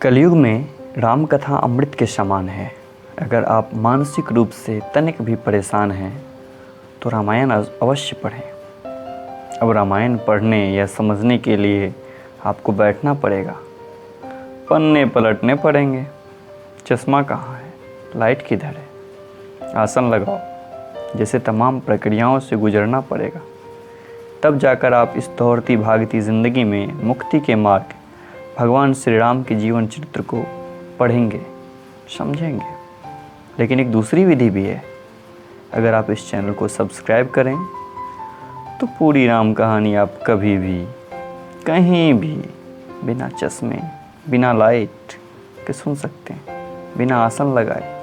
कलयुग में राम कथा अमृत के समान है। अगर आप मानसिक रूप से तनिक भी परेशान हैं तो रामायण अवश्य पढ़ें। अब रामायण पढ़ने या समझने के लिए आपको बैठना पड़ेगा, पन्ने पलटने पड़ेंगे। चश्मा कहाँ है, लाइट किधर है, आसन लगाओ, जैसे तमाम प्रक्रियाओं से गुजरना पड़ेगा। तब जाकर आप इस दौड़ती भागती ज़िंदगी में मुक्ति के मार्ग भगवान श्री राम के जीवन चरित्र को पढ़ेंगे, समझेंगे। लेकिन एक दूसरी विधि भी है। अगर आप इस चैनल को सब्सक्राइब करें तो पूरी राम कहानी आप कभी भी कहीं भी बिना चश्मे, बिना लाइट के सुन सकते हैं, बिना आसन लगाए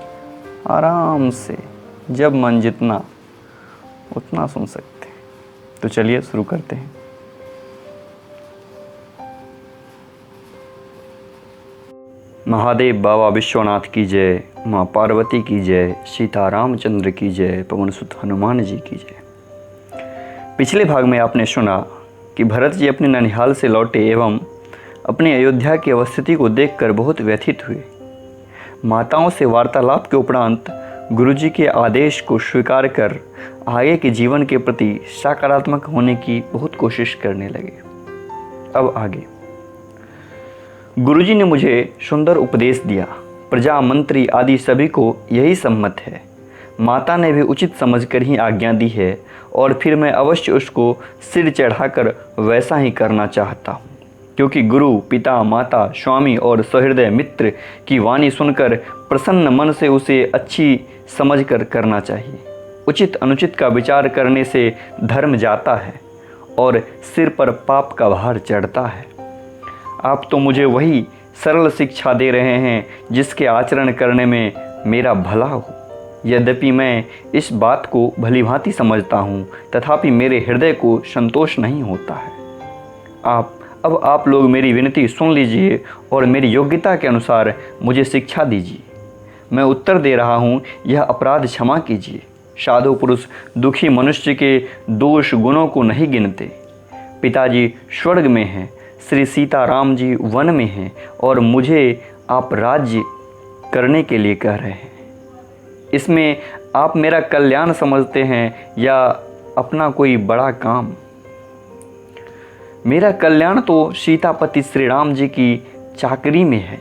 आराम से, जब मन जितना उतना सुन सकते हैं। तो चलिए शुरू करते हैं। महादेव बाबा विश्वनाथ की जय, माँ पार्वती की जय, सीता रामचंद्र की जय, पवन सुत हनुमान जी की जय। पिछले भाग में आपने सुना कि भरत जी अपने ननिहाल से लौटे एवं अपनी अयोध्या की अवस्थिति को देखकर बहुत व्यथित हुए। माताओं से वार्तालाप के उपरांत गुरुजी के आदेश को स्वीकार कर आगे के जीवन के प्रति सकारात्मक होने की बहुत कोशिश करने लगे। अब आगे गुरुजी ने मुझे सुंदर उपदेश दिया। प्रजा, मंत्री आदि सभी को यही सम्मत है। माता ने भी उचित समझकर ही आज्ञा दी है और फिर मैं अवश्य उसको सिर चढ़ाकर वैसा ही करना चाहता हूँ, क्योंकि गुरु, पिता, माता, स्वामी और सहृदय मित्र की वाणी सुनकर प्रसन्न मन से उसे अच्छी समझकर करना चाहिए। उचित अनुचित का विचार करने से धर्म जाता है और सिर पर पाप का भार चढ़ता है। आप तो मुझे वही सरल शिक्षा दे रहे हैं जिसके आचरण करने में मेरा भला हो। यद्यपि मैं इस बात को भलीभांति समझता हूँ, तथापि मेरे हृदय को संतोष नहीं होता है। अब आप लोग मेरी विनती सुन लीजिए और मेरी योग्यता के अनुसार मुझे शिक्षा दीजिए। मैं उत्तर दे रहा हूँ, यह अपराध क्षमा कीजिए। साधु पुरुष दुखी मनुष्य के दोष गुणों को नहीं गिनते। पिताजी स्वर्ग में हैं, श्री सीता राम जी वन में हैं और मुझे आप राज्य करने के लिए कह रहे हैं। इसमें आप मेरा कल्याण समझते हैं या अपना कोई बड़ा काम? मेरा कल्याण तो सीतापति श्री राम जी की चाकरी में है,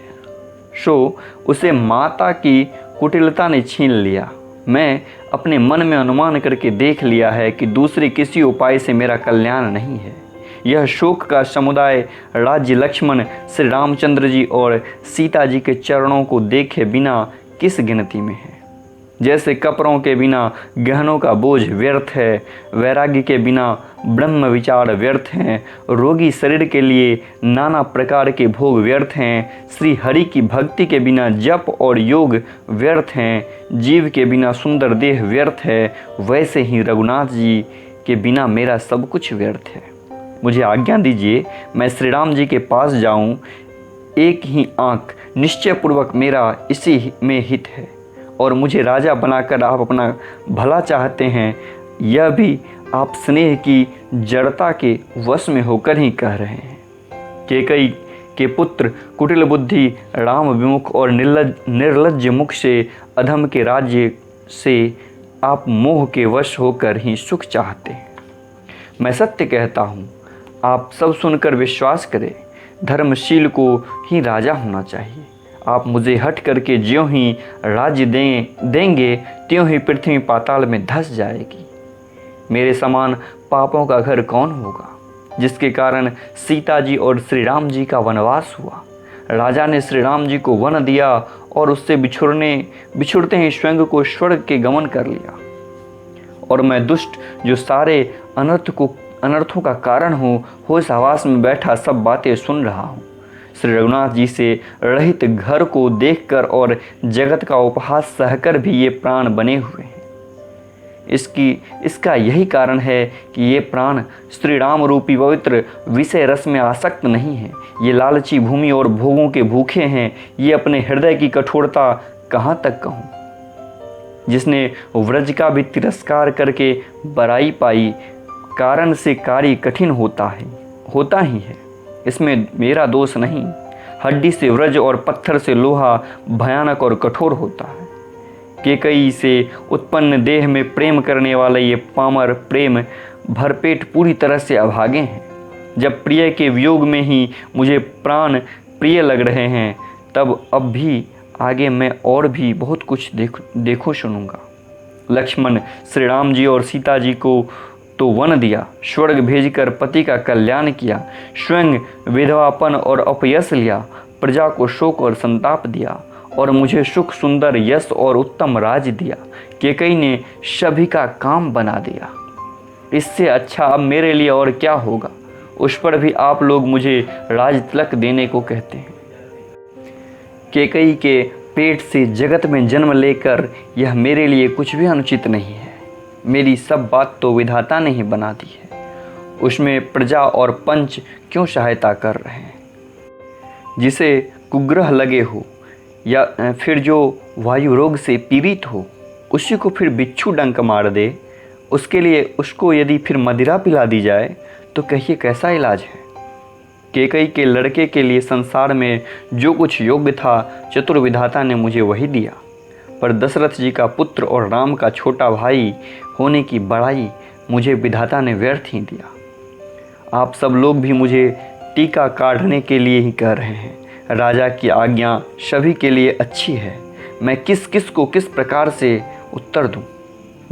सो उसे माता की कुटिलता ने छीन लिया। मैं अपने मन में अनुमान करके देख लिया है कि दूसरे किसी उपाय से मेरा कल्याण नहीं है। यह शोक का समुदाय राज्य लक्ष्मण, श्री रामचंद्र जी और सीता जी के चरणों को देखे बिना किस गिनती में है। जैसे कपड़ों के बिना गहनों का बोझ व्यर्थ है, वैराग्य के बिना ब्रह्म विचार व्यर्थ हैं, रोगी शरीर के लिए नाना प्रकार के भोग व्यर्थ हैं, श्री हरि की भक्ति के बिना जप और योग व्यर्थ हैं, जीव के बिना सुंदर देह व्यर्थ है, वैसे ही रघुनाथ जी के बिना मेरा सब कुछ व्यर्थ है। मुझे आज्ञा दीजिए, मैं श्री राम जी के पास जाऊं। एक ही आंख निश्चयपूर्वक मेरा इसी में हित है और मुझे राजा बनाकर आप अपना भला चाहते हैं, यह भी आप स्नेह की जड़ता के वश में होकर ही कह रहे हैं। कैकेयी के पुत्र कुटिल बुद्धि, राम विमुख और निर्लज्ज मुख से अधम के राज्य से आप मोह के वश होकर ही सुख चाहते हैं। मैं सत्य कहता हूँ, आप सब सुनकर विश्वास करें। धर्मशील को ही राजा होना चाहिए। आप मुझे हट करके ज्यों ही राज्य देंगे त्यों ही पृथ्वी पाताल में धंस जाएगी। मेरे समान पापों का घर कौन होगा, जिसके कारण सीता जी और श्री राम जी का वनवास हुआ। राजा ने श्री राम जी को वन दिया और उससे बिछुड़ते ही स्वयं को स्वर्ग के गमन कर लिया। और मैं दुष्ट जो सारे अनर्थों का हूँ होश हवास में बैठा सब बातें सुन रहा हूँ। श्री रघुनाथ जी से रहित घर को देखकर और जगत का उपहास सहकर भी ये प्राण बने हुए हैं। इसका यही कारण है कि ये प्राण श्री राम रूपी पवित्र विषय रस में आसक्त नहीं हैं। ये लालची भूमि और भोगों के भूखे हैं। ये अपने हृदय की कठोरता कहाँ तक कहूँ। जिसने व्रज का भी तिरस्कार करके बड़ाई पाई, कारण से कार्य कठिन होता ही है। इसमें मेरा दोष नहीं। हड्डी से वज्र और पत्थर से लोहा भयानक और कठोर होता है। केकई से उत्पन्न देह में प्रेम करने वाला ये पामर प्रेम भरपेट पूरी तरह से अभागे हैं। जब प्रिय के वियोग में ही मुझे प्राण प्रिय लग रहे हैं, तब अब भी आगे मैं और भी बहुत कुछ देखो सुनूंगा। लक्ष्मण श्री राम जी और सीता जी को तो वन दिया, स्वर्ग भेजकर पति का कल्याण किया, स्वयं विधवापन और अपयश लिया, प्रजा को शोक और संताप दिया और मुझे सुख सुंदर यश और उत्तम राज दिया। केकई ने सभी का काम बना दिया। इससे अच्छा अब मेरे लिए और क्या होगा। उस पर भी आप लोग मुझे राज तिलक देने को कहते हैं। केकई के पेट से जगत में जन्म लेकर यह मेरे लिए कुछ भी अनुचित नहीं है। मेरी सब बात तो विधाता ने ही बना दी है, उसमें प्रजा और पंच क्यों सहायता कर रहे हैं। जिसे कुग्रह लगे हो या फिर जो वायु रोग से पीड़ित हो, उसी को फिर बिच्छू डंक मार दे, उसके लिए उसको यदि फिर मदिरा पिला दी जाए तो कहिए कैसा इलाज है। केकई के लड़के के लिए संसार में जो कुछ योग्य था, चतुर्विधाता ने मुझे वही दिया, पर दशरथ जी का पुत्र और राम का छोटा भाई होने की बड़ाई मुझे विधाता ने व्यर्थ ही दिया। आप सब लोग भी मुझे टीका काढ़ने के लिए ही कह रहे हैं। राजा की आज्ञा सभी के लिए अच्छी है, मैं किस किस को किस प्रकार से उत्तर दूं।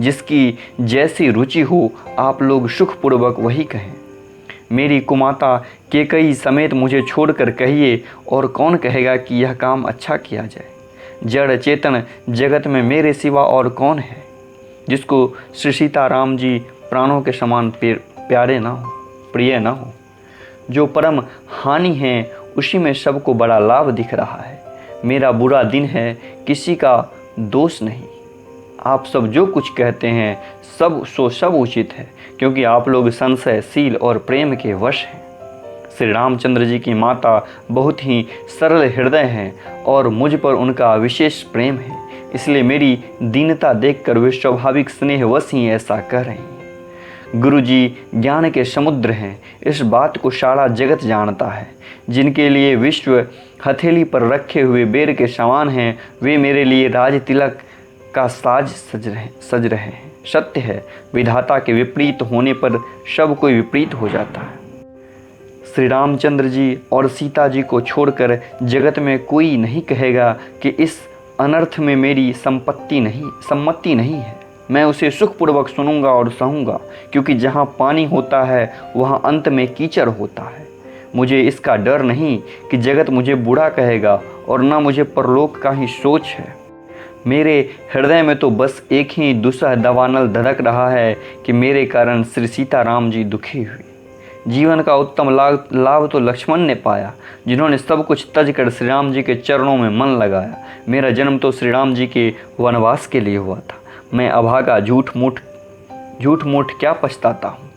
जिसकी जैसी रुचि हो आप लोग सुखपूर्वक वही कहें। मेरी कुमाता केकई समेत मुझे छोड़कर कहिए, और कौन कहेगा कि यह काम अच्छा किया जाए। जड़ चेतन जगत में मेरे सिवा और कौन है जिसको श्री सीताराम जी प्राणों के समान प्यारे ना हो, प्रिय ना हो। जो परम हानि है उसी में सबको बड़ा लाभ दिख रहा है। मेरा बुरा दिन है, किसी का दोष नहीं। आप सब जो कुछ कहते हैं सब उचित है, क्योंकि आप लोग संशयशील और प्रेम के वश हैं। श्री रामचंद्र जी की माता बहुत ही सरल हृदय हैं और मुझ पर उनका विशेष प्रेम है, इसलिए मेरी दीनता देखकर वे स्वाभाविक स्नेहवश ही ऐसा कह रही हैं। गुरु जी ज्ञान के समुद्र हैं, इस बात को सारा जगत जानता है। जिनके लिए विश्व हथेली पर रखे हुए बेर के समान हैं, वे मेरे लिए राज तिलक का साज सज रहे हैं। सत्य है, विधाता के विपरीत होने पर सब कोई विपरीत हो जाता है। श्री रामचंद्र जी और सीता जी को छोड़कर जगत में कोई नहीं कहेगा कि इस अनर्थ में मेरी सम्मति नहीं है। मैं उसे सुखपूर्वक सुनूंगा और सहूंगा, क्योंकि जहाँ पानी होता है वहाँ अंत में कीचड़ होता है। मुझे इसका डर नहीं कि जगत मुझे बूढ़ा कहेगा, और न मुझे परलोक का ही सोच है। मेरे हृदय में तो बस एक ही दुसह दवानल धड़क रहा है कि मेरे कारण श्री सीताराम जी दुखी हुए। जीवन का उत्तम लाभ तो लक्ष्मण ने पाया, जिन्होंने सब कुछ तज कर श्री राम जी के चरणों में मन लगाया। मेरा जन्म तो श्री राम जी के वनवास के लिए हुआ था। मैं अभागा झूठ मूठ क्या पछताता हूँ।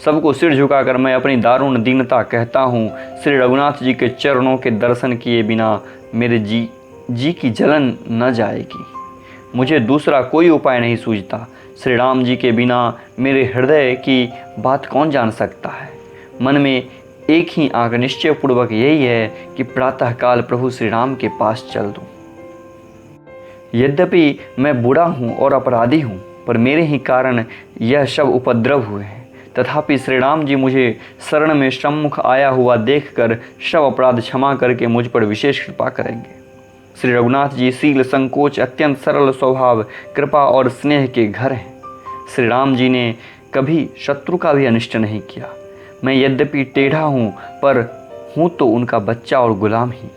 सबको सिर झुकाकर मैं अपनी दारुण दीनता कहता हूँ, श्री रघुनाथ जी के चरणों के दर्शन किए बिना मेरे जी की जलन न जाएगी। मुझे दूसरा कोई उपाय नहीं सूझता। श्री राम जी के बिना मेरे हृदय की बात कौन जान सकता है। मन में एक ही आंक निश्चय पूर्वक यही है कि प्रातःकाल प्रभु श्री राम के पास चल दूं। यद्यपि मैं बूढ़ा हूँ और अपराधी हूँ, पर मेरे ही कारण यह सब उपद्रव हुए हैं। तथापि श्री राम जी मुझे शरण में सम्मुख आया हुआ देखकर सब अपराध क्षमा करके मुझ पर विशेष कृपा करेंगे। श्री रघुनाथ जी शील संकोच अत्यंत सरल स्वभाव कृपा और स्नेह के घर हैं। श्री राम जी ने कभी शत्रु का भी अनिष्ट नहीं किया। मैं यद्यपि टेढ़ा हूँ, पर हूँ तो उनका बच्चा और गुलाम ही।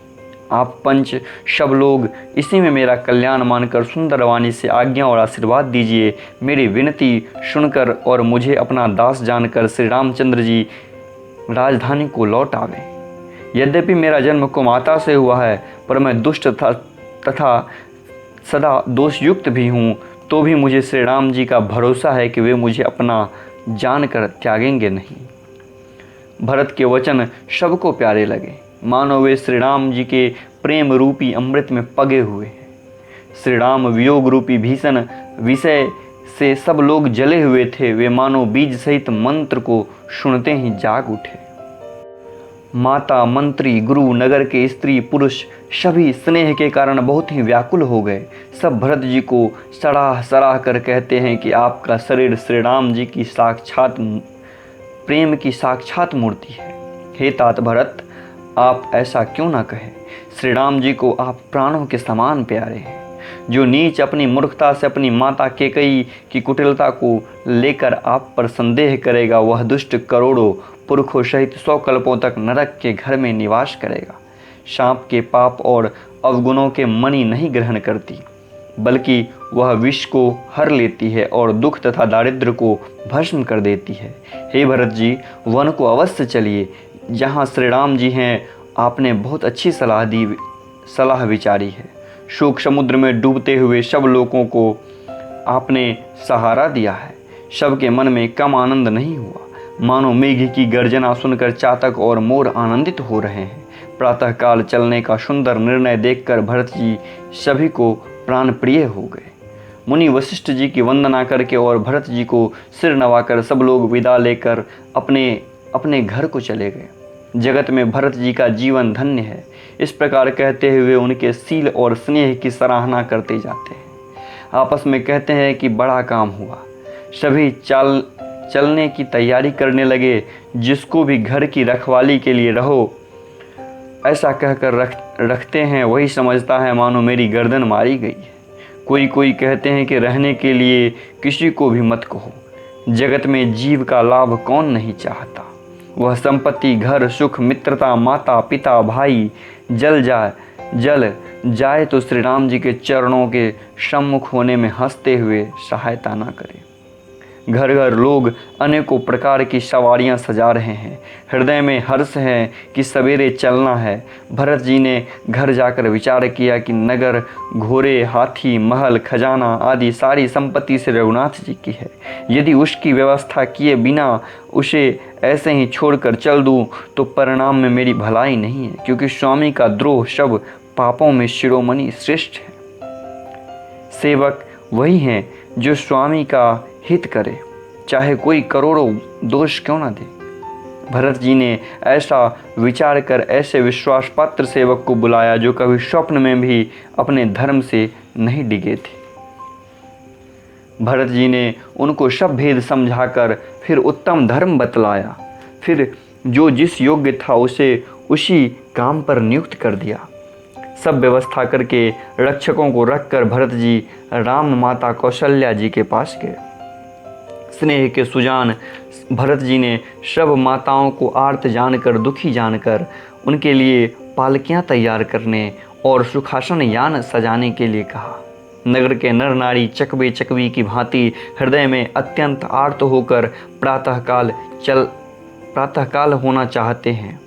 आप पंच सब लोग इसी में मेरा कल्याण मानकर सुंदर वाणी से आज्ञा और आशीर्वाद दीजिए। मेरी विनती सुनकर और मुझे अपना दास जानकर श्री रामचंद्र जी राजधानी को लौट आवे। यद्यपि मेरा जन्म कुमाता से हुआ है, पर मैं दुष्ट तथा सदा दोषयुक्त भी हूँ, तो भी मुझे श्री राम जी का भरोसा है कि वे मुझे अपना जानकर त्यागेंगे नहीं। भरत के वचन सबको प्यारे लगे, मानो वे श्री राम जी के प्रेम रूपी अमृत में पगे हुए हैं। श्री राम वियोग रूपी भीषण विषय से सब लोग जले हुए थे। वे मानो बीज सहित मंत्र को सुनते ही जाग उठे। माता, मंत्री, गुरु, नगर के स्त्री पुरुष सभी स्नेह के कारण बहुत ही व्याकुल हो गए। सब भरत जी को सराह सराह कर कहते हैं कि आपका शरीर श्री राम जी की साक्षात प्रेम की साक्षात मूर्ति है। हे तात भरत, आप ऐसा क्यों ना कहें। श्री राम जी को आप प्राणों के समान प्यारे हैं। जो नीच अपनी मूर्खता से अपनी माता केकई की कुटिलता को लेकर आप पर संदेह करेगा, वह दुष्ट करोड़ों पुरखों सहित 100 कल्पों तक नरक के घर में निवास करेगा। सांप के पाप और अवगुणों के मणि नहीं ग्रहण करती, बल्कि वह विष को हर लेती है और दुख तथा दारिद्र्य को भस्म कर देती है। हे भरत जी, वन को अवश्य चलिए, जहाँ श्री राम जी हैं। आपने बहुत अच्छी सलाह विचारी है। शोक समुद्र में डूबते हुए सब लोगों को आपने सहारा दिया है। सबके मन में कम आनंद नहीं हुआ। मानो मेघ की गर्जना सुनकर चातक और मोर आनंदित हो रहे हैं। प्रातःकाल चलने का सुंदर निर्णय देखकर भरत जी सभी को प्राण प्रिय हो गए। मुनि वशिष्ठ जी की वंदना करके और भरत जी को सिर नवाकर सब लोग विदा लेकर अपने अपने घर को चले गए। जगत में भरत जी का जीवन धन्य है, इस प्रकार कहते हुए उनके सील और स्नेह की सराहना करते जाते हैं। आपस में कहते हैं कि बड़ा काम हुआ। सभी चलने की तैयारी करने लगे। जिसको भी घर की रखवाली के लिए रहो ऐसा कहकर रखते हैं, वही समझता है मानो मेरी गर्दन मारी गई है। कोई कहते हैं कि रहने के लिए किसी को भी मत कहो। जगत में जीव का लाभ कौन नहीं चाहता। वह संपत्ति, घर, सुख, मित्रता, माता पिता, भाई जल जाए तो श्री राम जी के चरणों के सम्मुख होने में हंसते हुए सहायता ना करे। घर घर लोग अनेकों प्रकार की सवारियां सजा रहे हैं। हृदय में हर्ष है कि सवेरे चलना है। भरत जी ने घर जाकर विचार किया कि नगर, घोड़े, हाथी, महल, खजाना आदि सारी संपत्ति से रघुनाथ जी की है। यदि उसकी व्यवस्था किए बिना उसे ऐसे ही छोड़कर चल दूं तो परिणाम में मेरी भलाई नहीं है, क्योंकि स्वामी का द्रोह सब पापों में शिरोमणि श्रेष्ठ है। सेवक वही हैं जो स्वामी का हित करे, चाहे कोई करोड़ों दोष क्यों ना दे। भरत जी ने ऐसा विचार कर ऐसे विश्वास पात्र सेवक को बुलाया जो कभी स्वप्न में भी अपने धर्म से नहीं डिगे थे। भरत जी ने उनको सब भेद समझाकर फिर उत्तम धर्म बतलाया। फिर जो जिस योग्य था उसे उसी काम पर नियुक्त कर दिया। सब व्यवस्था करके रक्षकों को रखकर भरत जी राम माता कौशल्या जी के पास गए। स्नेह के सुजान भरत जी ने सब माताओं को आर्त जानकर, दुखी जानकर उनके लिए पालकियां तैयार करने और सुखासन यान सजाने के लिए कहा। नगर के नर नारी चकवे चकवी की भांति हृदय में अत्यंत आर्त होकर प्रातःकाल होना चाहते हैं।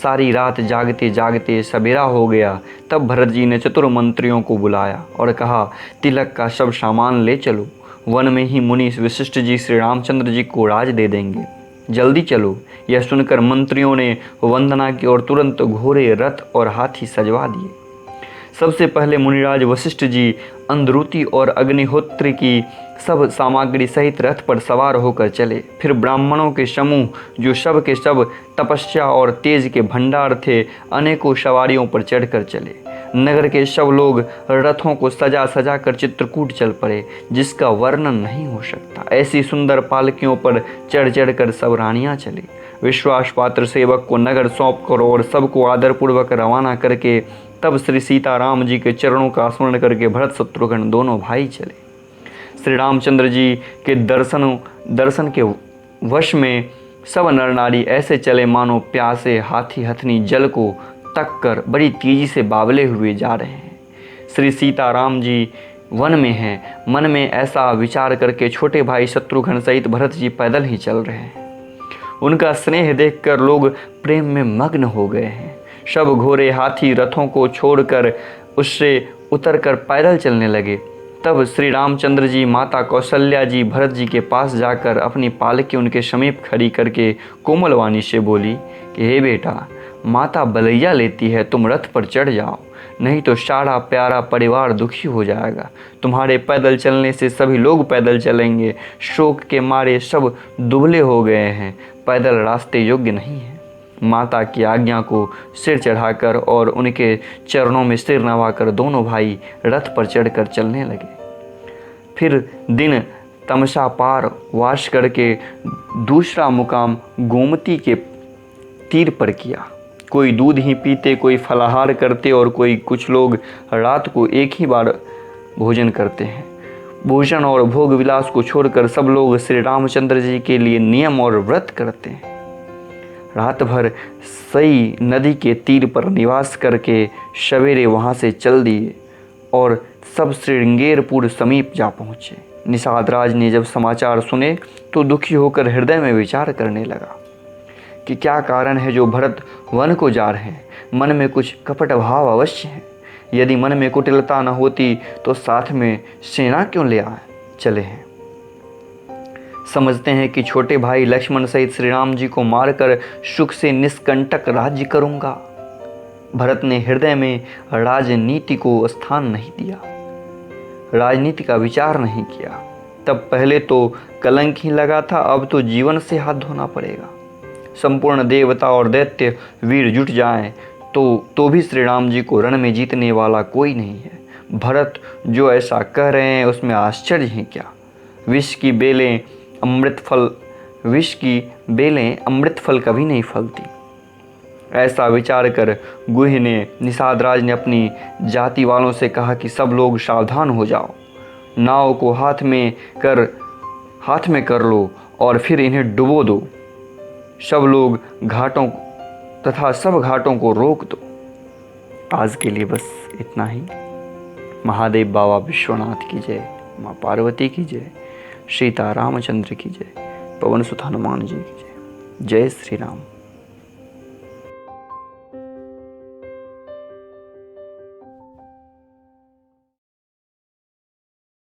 सारी रात जागते जागते सवेरा हो गया। तब भरत जी ने चतुर मंत्रियों को बुलाया और कहा, तिलक का सब सामान ले चलो। वन में ही मुनि वशिष्ठ जी श्री रामचंद्र जी को राज दे देंगे, जल्दी चलो। यह सुनकर मंत्रियों ने वंदना की और तुरंत घोड़े, रथ और हाथी सजवा दिए। सबसे पहले मुनिराज वशिष्ठ जी अंधरुति और अग्निहोत्र की सब सामग्री सहित रथ पर सवार होकर चले। फिर ब्राह्मणों के समूह जो सब के सब तपस्या और तेज के भंडार थे, अनेकों सवारियों पर चढ़कर चले। नगर के सब लोग रथों को सजा सजा कर चित्रकूट चल पड़े, जिसका वर्णन नहीं हो सकता। ऐसी सुंदर पालकियों पर चढ़ चढ़ कर सब रानियां चली। विश्वास पात्र सेवक को नगर सौंप कर और सबको आदरपूर्वक रवाना करके तब श्री सीताराम जी के चरणों का स्मरण करके भरत शत्रुघ्न दोनों भाई चले। श्री रामचंद्र जी के दर्शन के वश में सब नर नारी ऐसे चले मानो प्यासे हाथी हथनी जल को तक कर बड़ी तेजी से बावले हुए जा रहे हैं। श्री सीताराम जी वन में हैं। मन में ऐसा विचार करके छोटे भाई शत्रुघ्न सहित भरत जी पैदल ही चल रहे हैं। उनका स्नेह देखकर लोग प्रेम में मग्न हो गए हैं। सब घोड़े, हाथी, रथों को छोड़कर उससे उतरकर पैदल चलने लगे। तब श्री रामचंद्र जी, माता कौशल्या जी भरत जी के पास जाकर अपनी पालकी उनके समीप खड़ी करके कोमल वाणी से बोली कि हे बेटा, माता बलैया लेती है, तुम रथ पर चढ़ जाओ, नहीं तो सारा प्यारा परिवार दुखी हो जाएगा। तुम्हारे पैदल चलने से सभी लोग पैदल चलेंगे। शोक के मारे सब दुबले हो गए हैं, पैदल रास्ते योग्य नहीं है। माता की आज्ञा को सिर चढ़ाकर और उनके चरणों में सिर नवाकर दोनों भाई रथ पर चढ़कर चलने लगे। फिर दिन तमसा पार वास करके दूसरा मुकाम गोमती के तीर पर किया। कोई दूध ही पीते, कोई फलाहार करते और कुछ लोग रात को एक ही बार भोजन करते हैं। भोजन और भोग विलास को छोड़कर सब लोग श्री रामचंद्र जी के लिए नियम और व्रत करते हैं। रात भर सई नदी के तीर पर निवास करके सवेरे वहाँ से चल दिए और सब श्रृंगेरपुर समीप जा पहुँचे। निषाद राज ने जब समाचार सुने तो दुखी होकर हृदय में विचार करने लगा कि क्या कारण है जो भरत वन को जा रहे हैं। मन में कुछ कपट भाव अवश्य है। यदि मन में कुटिलता न होती तो साथ में सेना क्यों ले चले हैं। समझते हैं कि छोटे भाई लक्ष्मण सहित श्री राम जी को मारकर सुख से निष्कंटक राज्य करूंगा। भरत ने हृदय में राजनीति को स्थान नहीं दिया, राजनीति का विचार नहीं किया। तब पहले तो कलंक ही लगा था, अब तो जीवन से हाथ धोना पड़ेगा। संपूर्ण देवता और दैत्य वीर जुट जाएं तो भी श्री राम जी को रण में जीतने वाला कोई नहीं है। भरत जो ऐसा कह रहे हैं उसमें आश्चर्य है क्या। विष की बेलें अमृत फल कभी नहीं फलती। ऐसा विचार कर गुह ने निषाद राज ने अपनी जाति वालों से कहा कि सब लोग सावधान हो जाओ, नाव को हाथ में कर लो और फिर इन्हें डुबो दो। सब लोग सब घाटों को रोक दो। आज के लिए बस इतना ही। महादेव बाबा विश्वनाथ की जय, माँ पार्वती की जय, सीता रामचंद्र की जय, पवन सुत हनुमान जी की जय। जय श्री राम।